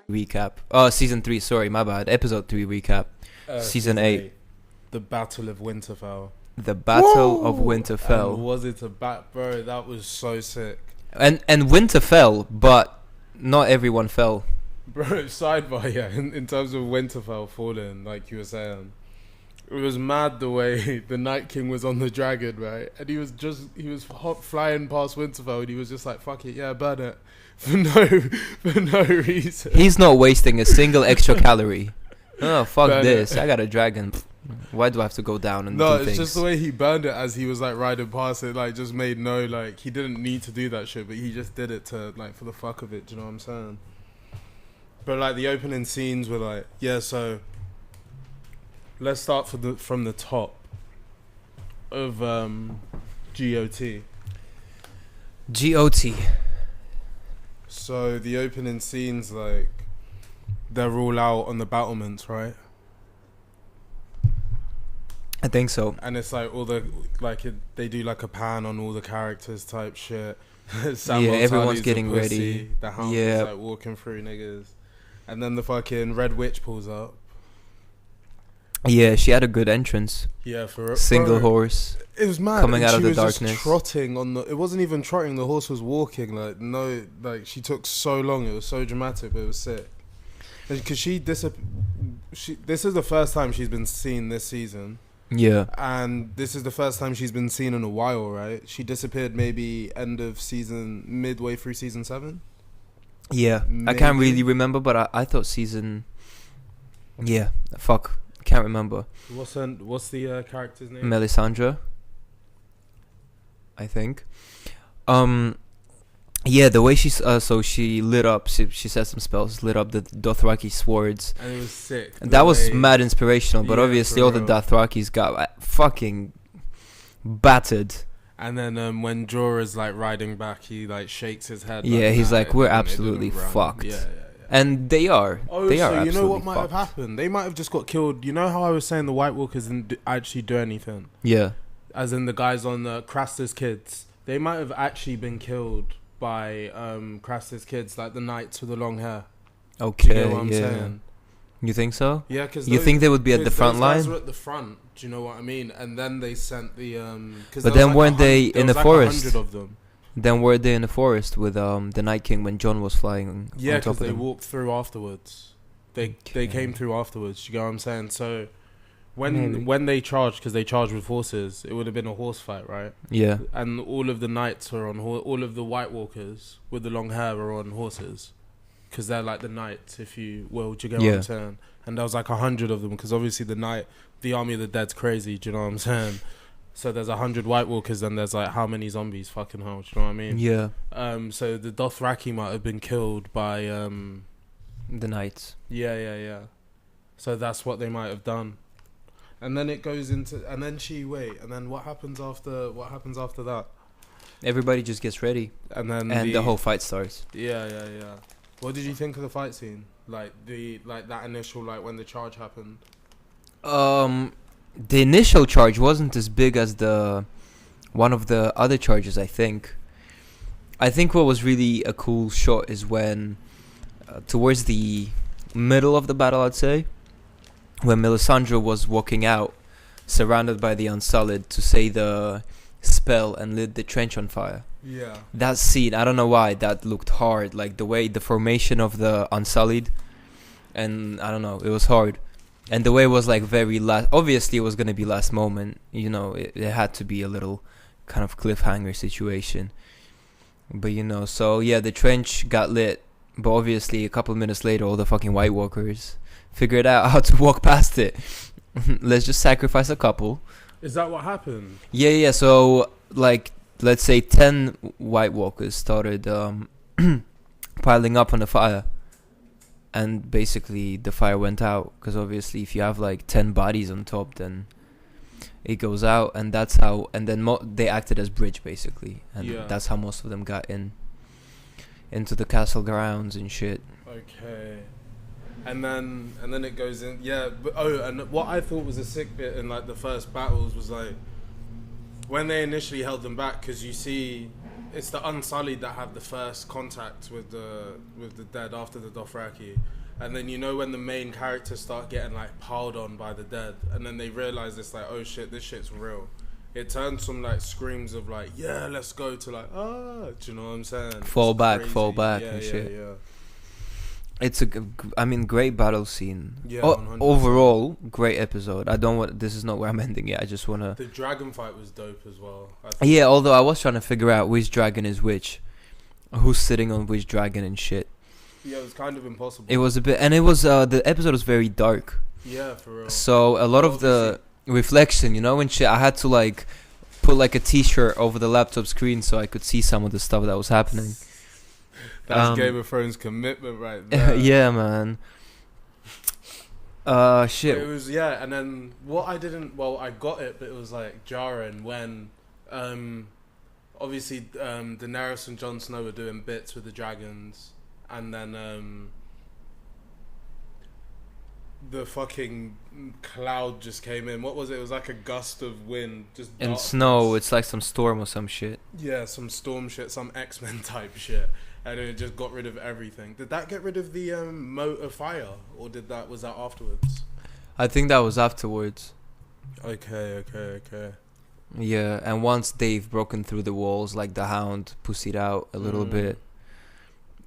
Recap. Oh, season 3. Sorry, my bad. Episode 3 recap. Season 8. The Battle of Winterfell. The Battle of Winterfell. And was it a bro? That was so sick. And Winterfell, but not everyone fell. Bro, sidebar, yeah. In terms of Winterfell falling, like you were saying, it was mad the way the Night King was on the dragon, right? And he was flying past Winterfell, and he was just like, "Fuck it, yeah, burn it," for no reason. He's not wasting a single extra calorie. Oh, fuck burn this! I got a dragon. Why do I have to go down and do things? No, it's just the way he burned it as he was like riding past it. Like, just made no, like, he didn't need to do that shit, but he just did it to, like, for the fuck of it. Do you know what I'm saying? But like the opening scenes were like, yeah. So let's start from the top of GOT. GOT. So the opening scenes, like, they're all out on the battlements, right? I think so. And it's like all the they do like a pan on all the characters type shit. Yeah, everyone's getting ready. The hound is like walking through niggas. And then the fucking Red Witch pulls up. Yeah, she had a good entrance. Yeah, for single horse. It was mad. Coming out of the darkness. She was just trotting on the. It wasn't even trotting. The horse was walking. Like no, like she took so long. It was so dramatic, but it was sick. Because this is the first time she's been seen this season. Yeah. And this is the first time she's been seen in a while, right? She disappeared maybe midway through season 7. Yeah, maybe. I can't really remember, but I thought season. Yeah, fuck, can't remember. What's the character's name? Melisandre, I think. Yeah, the way she lit up. She said some spells, lit up the Dothraki swords, and it was sick. That was mad inspirational, but obviously all the Dothrakis got fucking battered. And then when Jorah's like riding back, he like shakes his head. Yeah, like he's like, "We're absolutely fucked." Yeah. And they are. Oh, they are. So you know what might fucked. have happened? They might have just got killed. You know how I was saying the White Walkers didn't actually do anything? Yeah. As in the guys on the Craster's kids, they might have actually been killed by Craster's kids, like the knights with the long hair. Okay. Do you know what I'm saying? You think so? Yeah, because you think they would be at the front line? Those guys were at the front. Do you know what I mean? And then they sent the but then weren't they in the forest? 100 of them. Then were they in the forest with the Night King when Jon was flying? Yeah, because they walked through afterwards. They came through afterwards. You know what I'm saying? So when they charged, because they charged with horses, it would have been a horse fight, right? Yeah. And all of the knights were on all of the White Walkers with the long hair were on horses, because they're like the knights, if you will. Do you get what I'm saying? And there was like 100 of them, because obviously the army of the dead's crazy. Do you know what I'm saying? So there's 100 White Walkers, and there's like how many zombies? Fucking hell, do you know what I mean? Yeah. So the Dothraki might have been killed by the knights. Yeah. So that's what they might have done. And then it goes into, and then what happens after that? Everybody just gets ready, and then the whole fight starts. Yeah. What did you think of the fight scene? Like that initial, like when the charge happened. The initial charge wasn't as big as one of the other charges. I think what was really a cool shot is when towards the middle of the battle, I'd say, when Melisandre was walking out, surrounded by the Unsullied, to say the spell and lit the trench on fire. Yeah. That scene, I don't know why, that looked hard. Like the way the formation of the Unsullied, and I don't know, it was hard. And the way it was like very last. Obviously, it was gonna be last moment. You know, it had to be a little kind of cliffhanger situation. But so yeah, the trench got lit. But obviously, a couple of minutes later, all the fucking White Walkers figured out how to walk past it. Let's just sacrifice a couple. Is that what happened? Yeah. So, like, let's say 10 White Walkers started piling up on the fire. And basically, the fire went out. Because obviously, if you have, like, 10 bodies on top, then it goes out. And that's how... And then they acted as bridge, basically. And that's how most of them got into the castle grounds and shit. Okay. And then it goes in, and what I thought was a sick bit in like the first battles was like when they initially held them back, because you see it's the Unsullied that have the first contact with the dead after the Dothraki, and then you know when the main characters start getting like piled on by the dead, and then they realize it's like, oh shit, this shit's real. It turns from like screams of like, yeah, let's go, to like, do you know what I'm saying? Fall back yeah, and yeah, shit. Yeah. It's great battle scene. Yeah, overall, great episode. This is not where I'm ending it. I just wanna. The dragon fight was dope as well. Yeah, although I was trying to figure out which dragon is which, who's sitting on which dragon and shit. Yeah, it was kind of impossible. It was a bit, and it was the episode was very dark. Yeah, for real. So a lot of the reflection, and shit, I had to like put like a t-shirt over the laptop screen so I could see some of the stuff that was happening. That's Game of Thrones commitment right there. Yeah, man. Shit. It was, and then I got it, but it was like jarring when obviously Daenerys and Jon Snow were doing bits with the dragons, and then the fucking cloud just came in. What was it? It was like a gust of wind, just and darkness. Snow. It's like some storm or some shit. Yeah, some storm shit, some X-Men type shit, and it just got rid of everything. Did that get rid of the moat of fire, or was that afterwards? I think that was afterwards. Okay. Yeah, and once they've broken through the walls, like the Hound pussied out a little bit,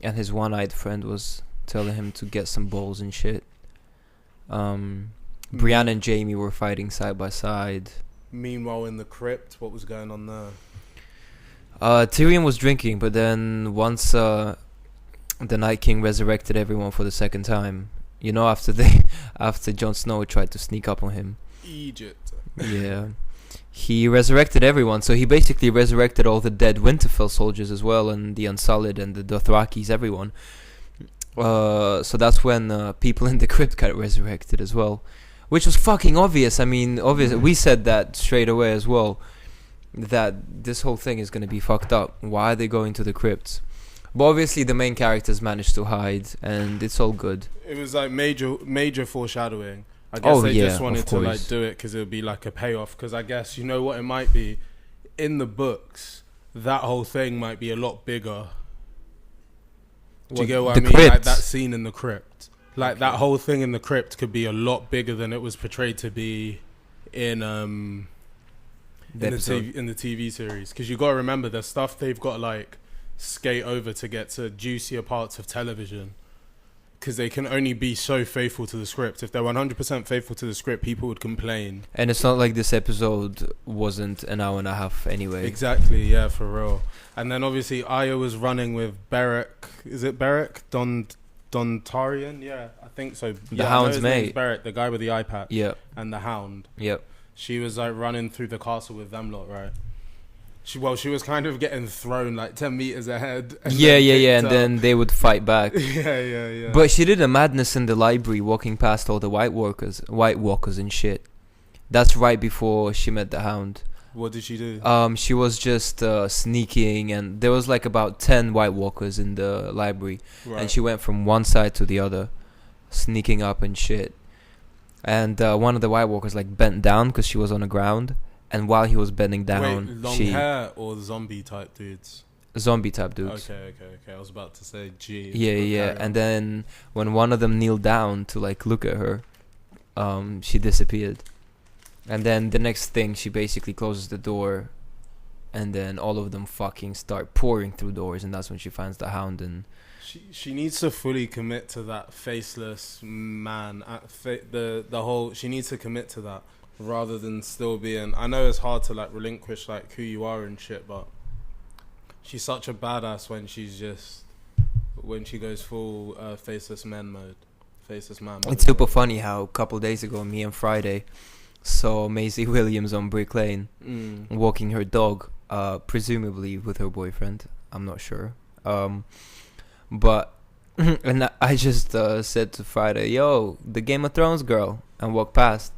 and his one-eyed friend was telling him to get some balls and shit. Brienne and Jaime were fighting side by side. Meanwhile, in the crypt, what was going on there? Tyrion was drinking, but then once the Night King resurrected everyone for the second time, after Jon Snow tried to sneak up on him. Egypt. Yeah. He resurrected everyone, so he basically resurrected all the dead Winterfell soldiers as well, and the Unsullied and the Dothrakis, everyone. So that's when people in the crypt got resurrected as well, which was fucking obvious. I mean, we said that straight away as well, that this whole thing is going to be fucked up. Why are they going to the crypts? But obviously the main characters managed to hide, and it's all good. It was like major foreshadowing. I guess they just wanted to like do it because it would be like a payoff. Because I guess you know what it might be. In the books, that whole thing might be a lot bigger. Do you get what I mean? Crypt. Like that scene in the crypt. Like that whole thing in the crypt could be a lot bigger than it was portrayed to be in the TV series. Because you got to remember the stuff they've got to like skate over to get to juicier parts of television. Because they can only be so faithful to the script. If they're 100% faithful to the script, people would complain. And it's not like this episode wasn't an hour and a half anyway. Exactly, yeah, for real. And then obviously Arya was running with Beric. Is it Beric? Dontarrion? Yeah, I think so. The Hound's mate. Beric, the guy with the eye patch. Yep. And the Hound. Yep. She was like running through the castle with them lot, right? She was kind of getting thrown like 10 meters ahead. And and then they would fight back. Yeah. But she did a madness in the library, walking past all the White Walkers and shit. That's right before she met the Hound. What did she do? She was just sneaking, and there was like about 10 White Walkers in the library, right. And she went from one side to the other, sneaking up and shit. And one of the White Walkers like bent down because she was on the ground. And while he was bending down, Wait, long hair or zombie type dudes? Zombie type dudes. Okay. I was about to say, gee. Yeah. And then when one of them kneeled down to like look at her, she disappeared. And then the next thing, she basically closes the door, and then all of them fucking start pouring through doors, and that's when she finds the Hound. And she needs to fully commit to that faceless man. She needs to commit to that. Rather than still being, I know it's hard to like relinquish like who you are and shit, but she's such a badass when she goes full faceless man mode. It's super funny how a couple days ago, me and Friday saw Maisie Williams on Brick Lane walking her dog, presumably with her boyfriend. I'm not sure. But and I just said to Friday, "Yo, the Game of Thrones girl," and walked past.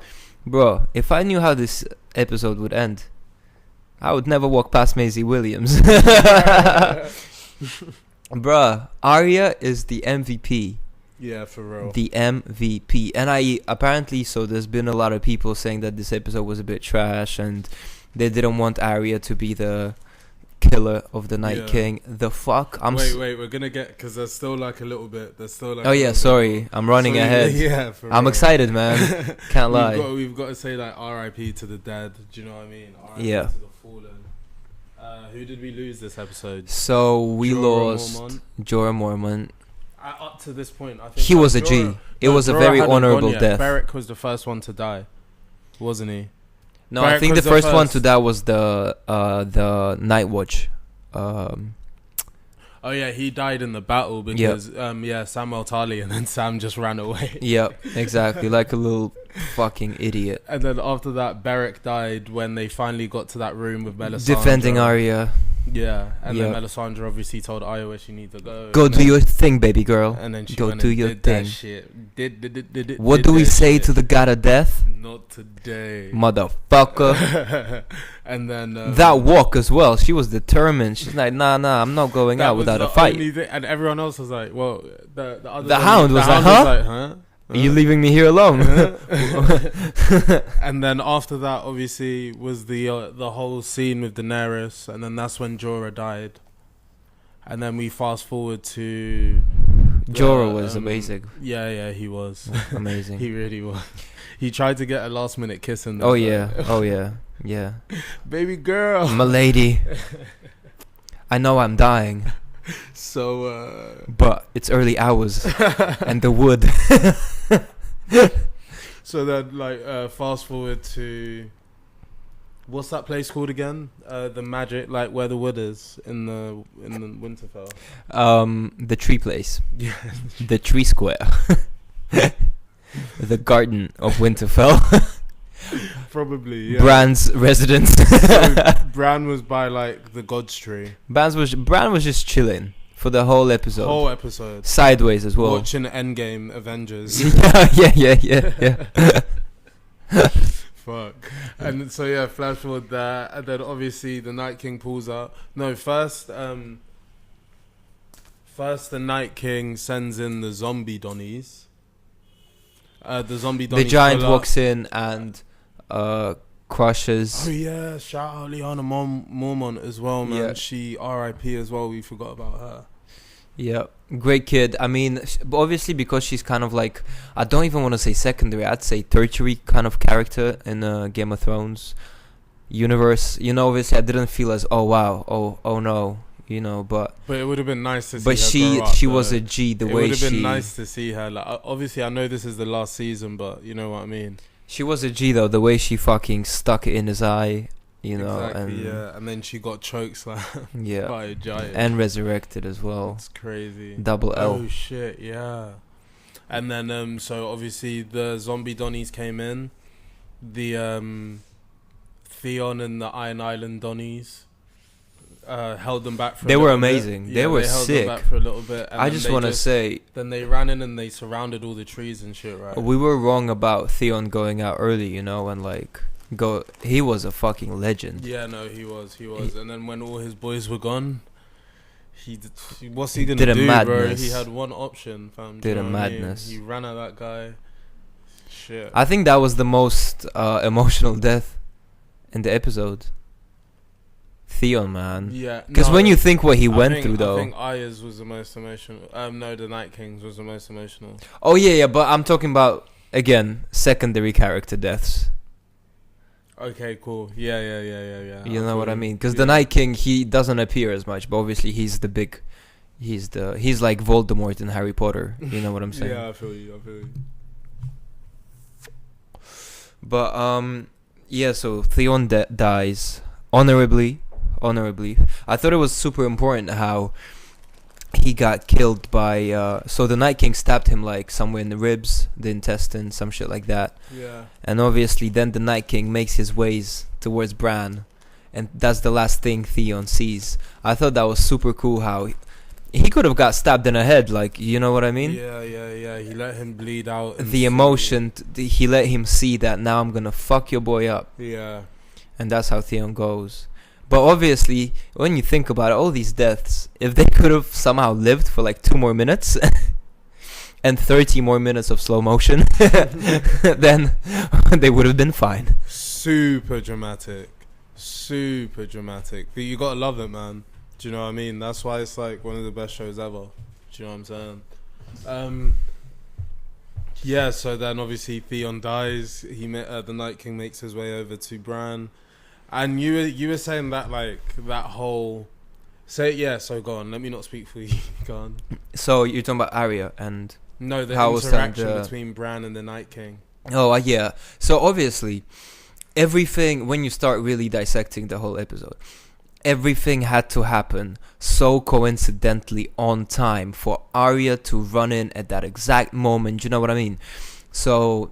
Bro, if I knew how this episode would end, I would never walk past Maisie Williams. Bruh, Arya is the MVP. Yeah, for real. The MVP. And there's been a lot of people saying that this episode was a bit trash and they didn't want Arya to be the killer of the Night Yeah. King. The fuck? Wait, we're gonna get, because there's still like a little bit. There's still like. Oh yeah, sorry, I'm running So, ahead. Yeah, for I'm real. excited, man. Can't lie. We've got to say like R.I.P. to the dead. Do you know what I mean? R.I.P. Yeah. to the fallen. Who did we lose this episode? So we Jorah lost Mormont. Jorah Mormont. Up to this point, I think He was a G. Jorah- It was a Jorah very hadn't gone honorable yet. death. Beric was the first one to die, wasn't he? No, I Beric think the was the first one first. to die was the Night Watch. Oh yeah, he died in the battle because Samuel Tarly, and then Sam just ran away. Yep, exactly, like a little fucking idiot. And then after that, Beric died when they finally got to that room with Melisandre. Defending Arya. Yeah, and then Yep. Melisandre obviously told Arya where she needs to go. Go and do then- your thing, baby girl. And then she Go went do and your did thing. that shit. Did What did do we that say shit. to the god of death? Not today. Motherfucker. And then That walk as well. She was determined. She's like, nah, I'm not going that out was without the a fight. only thing- and everyone else was like, well, the other The one- Hound was like, huh? huh? Are you leaving me here alone? And then after that, obviously, was the whole scene with Daenerys, and then that's when Jorah died. And then we fast forward to Jorah was amazing. Yeah, he was. Amazing. He really was. He tried to get a last minute kiss in there. Oh yeah. Yeah. Baby girl. My lady. I know I'm dying, So but it's early hours and the wood. so then like fast forward to what's that place called again? The magic, like where the wood is in the Winterfell. The tree place. Yeah. The tree square. The garden of Winterfell. Probably, yeah. Bran's residence. So Bran was by like the God's tree. Bran was just chilling for the whole episode. Whole episode. Sideways as well. Watching Endgame Avengers. yeah. Fuck. And so yeah, flash forward there, and then obviously the Night King pulls out. No, first the Night King sends in the zombie Donnies. The zombie Donnies. The giant pull up. walks in and crushes. Oh yeah, shout out Lyanna Mormont as well, man. Yeah. She R.I.P. as well. We forgot about her. Yeah, great kid. I mean, but obviously because she's kind of like, I don't even want to say secondary, I'd say tertiary kind of character in Game of Thrones universe. You know, obviously I didn't feel as, oh wow, oh no, you know, but it would have been nice to see. but her grow up, she though. was a G. The It way would have been she nice to see her. Like, obviously, I know this is the last season, but you know what I mean. she was a G though. The way she fucking stuck it in his eye, you know, Exactly, and yeah. And then she got chokeslammed yeah, by a giant. and resurrected as well. It's crazy. Double L. Oh shit, yeah. And then so obviously the zombie Donnies came in. The Theon and the Iron Island Donnies held them back for They a were little bit. amazing. Yeah, They were held sick. them back for a little bit. And I then just they want to say, then they ran in and they surrounded all the trees and shit, right? we were wrong about Theon going out early, you know, and like he was a fucking legend. Yeah, no, he was. And then when all his boys were gone, what's he gonna Did a do, madness. bro? He had one option, fam. Did Do a you know what I mean? madness. He ran at that guy. Shit. I think that was the most emotional death in the episode. Theon, man. Yeah. Because when you think what he went through, I though. think Arya's was the most emotional. No, the Night King's was the most emotional. Oh yeah, but I'm talking about again secondary character deaths. Okay, cool. Yeah. You know what I mean? Because Yeah. the Night King, he doesn't appear as much, but obviously he's like Voldemort in Harry Potter. You know what I'm saying? Yeah, I feel you. But yeah. So Theon dies honorably. I thought it was super important how he got killed by. So the Night King stabbed him like somewhere in the ribs, the intestine, some shit like that. Yeah. And obviously then the Night King makes his ways towards Bran, and that's the last thing Theon sees. I thought that was super cool how he could have got stabbed in the head, like, you know what I mean? Yeah. He let him bleed out. The emotion, he let him see that now I'm gonna fuck your boy up. Yeah. And that's how Theon goes. But obviously, when you think about it, all these deaths, if they could have somehow lived for like 2 more minutes and 30 more minutes of slow motion, then they would have been fine. Super dramatic. super dramatic. But you gotta love it, man. Do you know what I mean? That's why it's like one of the best shows ever. Do you know what I'm saying? Yeah, so then obviously Theon dies. The Night King makes his way over to Bran. And you were saying that like that whole so go on, let me not speak for you. Go on. So you're talking about Arya and No, the how interaction between Bran and the Night King. Oh, yeah. So obviously, everything, when you start really dissecting the whole episode, everything had to happen so coincidentally on time for Arya to run in at that exact moment. You know what I mean? So,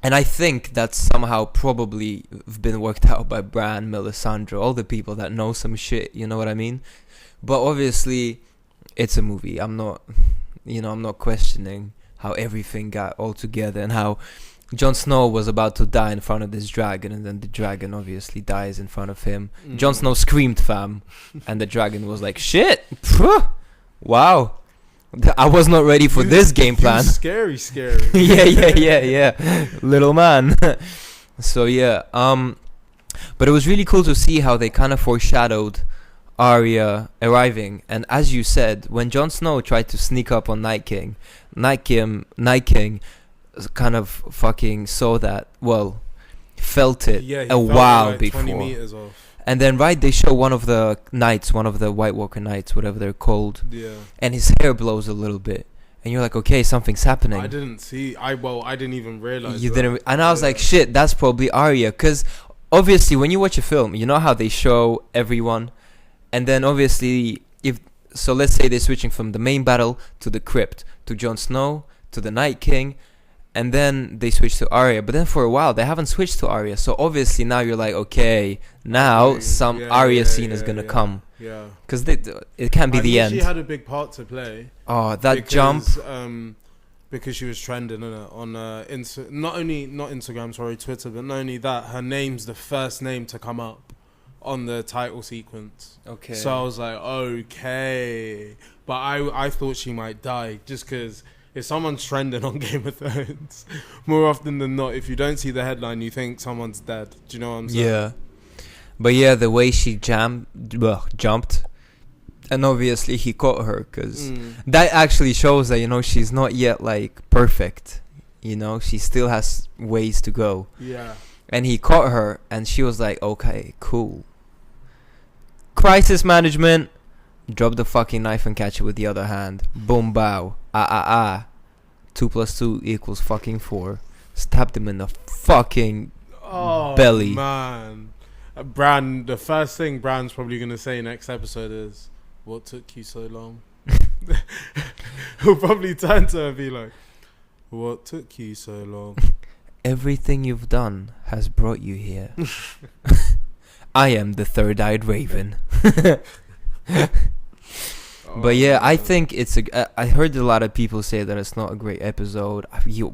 and I think that's somehow probably been worked out by Bran, Melisandre, all the people that know some shit. You know what I mean? But obviously, it's a movie. I'm not questioning how everything got all together and how Jon Snow was about to die in front of this dragon, and then the dragon obviously dies in front of him. Jon Snow screamed, fam, and the dragon was like, shit, wow, I was not ready for this game plan. Scary. yeah, little man. So yeah, but it was really cool to see how they kind of foreshadowed Arya arriving, and as you said, when Jon Snow tried to sneak up on Night King kind of fucking saw that, felt it while like before. 20 meters off. And then they show one of the White Walker Knights, whatever they're called, and his hair blows a little bit, and you're like, okay, something's happening. I didn't even realize you didn't, and I was like, shit, that's probably Arya, because obviously when you watch a film, you know how they show everyone, and then obviously let's say they're switching from the main battle to the crypt, to Jon Snow, to the Night King, and then they switch to Arya. But then for a while, they haven't switched to Arya. So obviously now you're like, okay, now some Arya scene is going to come. Yeah. Because it can't be the end. She had a big part to play. Oh, that jump. Because she was trending on not Instagram, sorry, Twitter, but not only that, her name's the first name to come up on the title sequence. Okay. So I was like, okay. But I thought she might die just because if someone's trending on Game of Thrones, more often than not, if you don't see the headline, you think someone's dead. Do you know what I'm saying? Yeah. But yeah, the way she jumped, and obviously he caught her, because that actually shows that, she's not yet, like, perfect. She still has ways to go. Yeah. And he caught her, and she was like, okay, cool. Crisis management. Drop the fucking knife and catch it with the other hand. Boom, bow. 2 + 2 = fucking 4. Stabbed him in the fucking belly. Man. Bran, the first thing Bran's probably going to say next episode is, what took you so long? He'll probably turn to her and be like, what took you so long? Everything you've done has brought you here. I am the third-eyed raven. But yeah, I think it's I heard a lot of people say that it's not a great episode.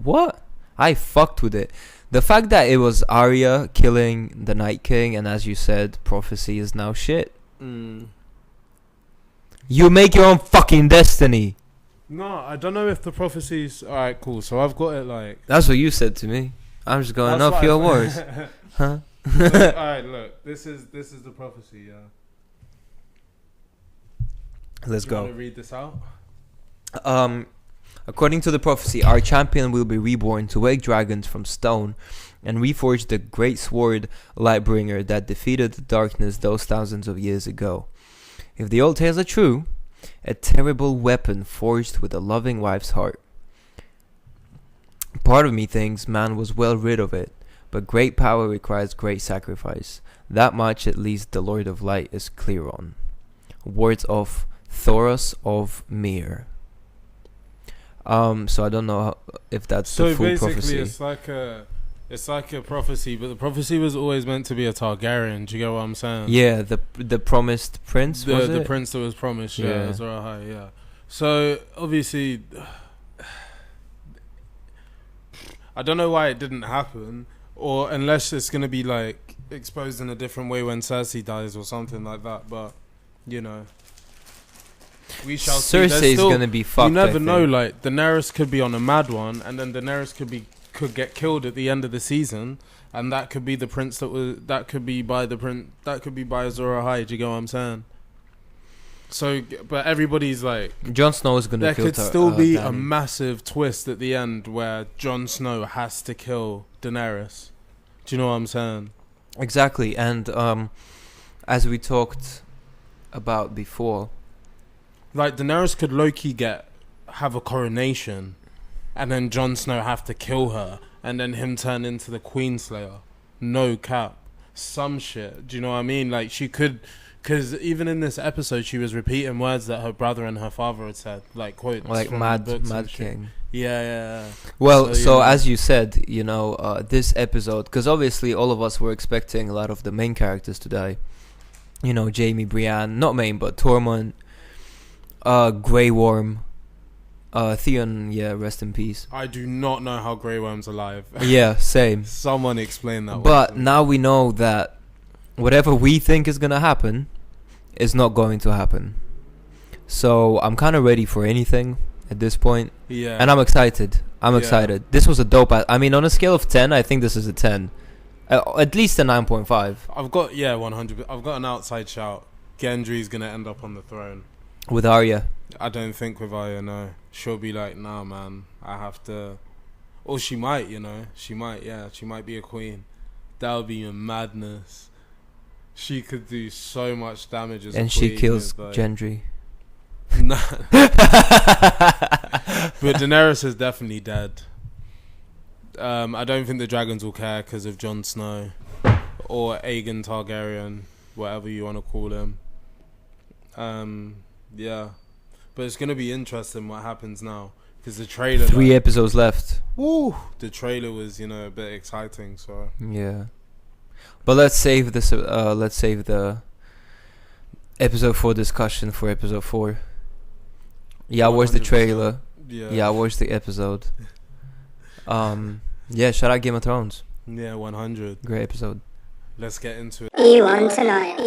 What? I fucked with it. The fact that it was Arya killing the Night King, and as you said, prophecy is now shit. You make your own fucking destiny. No, I don't know if the prophecy's... Alright, cool. So I've got it like... That's what you said to me. I'm just going off your words. Huh? Alright, look. This is the prophecy, yeah. Let's go. Want to read this out? According to the prophecy, our champion will be reborn to wake dragons from stone and reforge the great sword Lightbringer that defeated the darkness those thousands of years ago. If the old tales are true, a terrible weapon forged with a loving wife's heart. Part of me thinks man was well rid of it, but great power requires great sacrifice. That much at least the Lord of Light is clear on. Words of Thoros of Myr. So I don't know if that's the full prophecy. So basically it's like a prophecy, but the prophecy was always meant to be a Targaryen. Do you get what I'm saying? Yeah, the promised prince, the prince that was promised, yeah. Azor Ahai, yeah. So obviously I don't know why it didn't happen, or unless it's going to be like exposed in a different way when Cersei dies or something like that, but we shall see. Cersei's gonna be fucked. You never know. Like Daenerys could be on a mad one, and then Daenerys could get killed at the end of the season, and that could be the prince that could be by Azor Ahai. Do you get what I'm saying? So, but everybody's like, Jon Snow is gonna there kill could still be Dany. a massive twist at the end where Jon Snow has to kill Daenerys. Do you know what I'm saying? Exactly, and as we talked about before, like Daenerys could low-key have a coronation, and then Jon Snow have to kill her, and then him turn into the Queenslayer. No cap, some shit. Do you know what I mean? Like she could. Because even in this episode, she was repeating words that her brother and her father had said, like quotes like from Mad books and King. Yeah. Well, so yeah. as you said, you know, this episode, because obviously all of us were expecting a lot of the main characters to die. You know, Jaime, Brienne, not main, but Tormund, Greyworm, Theon, yeah, rest in peace. I do not know how Greyworm's alive. Yeah, same. Someone explain that. But now we know that whatever we think is gonna happen is not going to happen. So I'm kind of ready for anything at this point. Yeah. And I'm excited. I'm excited. This was a dope. I mean, on a scale of 10, I think this is a 10. At least a 9.5. I've got 100. I've got an outside shout. Gendry's gonna end up on the throne. With Arya. I don't think with Arya. No, she'll be like, nah, man. I have to. Or she might. You know, she might. Yeah, she might be a queen. That would be a madness. She could do so much damage as a queen. And she kills like, Gendry. Nah. But Daenerys is definitely dead. I don't think the dragons will care because of Jon Snow or Aegon Targaryen, whatever you want to call him. Yeah, but it's gonna be interesting what happens now because the trailer. 3 episodes left. Woo! The trailer was, a bit exciting. So Yeah, but let's save this. Let's save the episode 4 discussion for episode 4. Yeah, watch the 100%. trailer. Yeah, watch the episode. Yeah, shout out Game of Thrones. Yeah, 100. Great episode. Let's get into it. E1 tonight.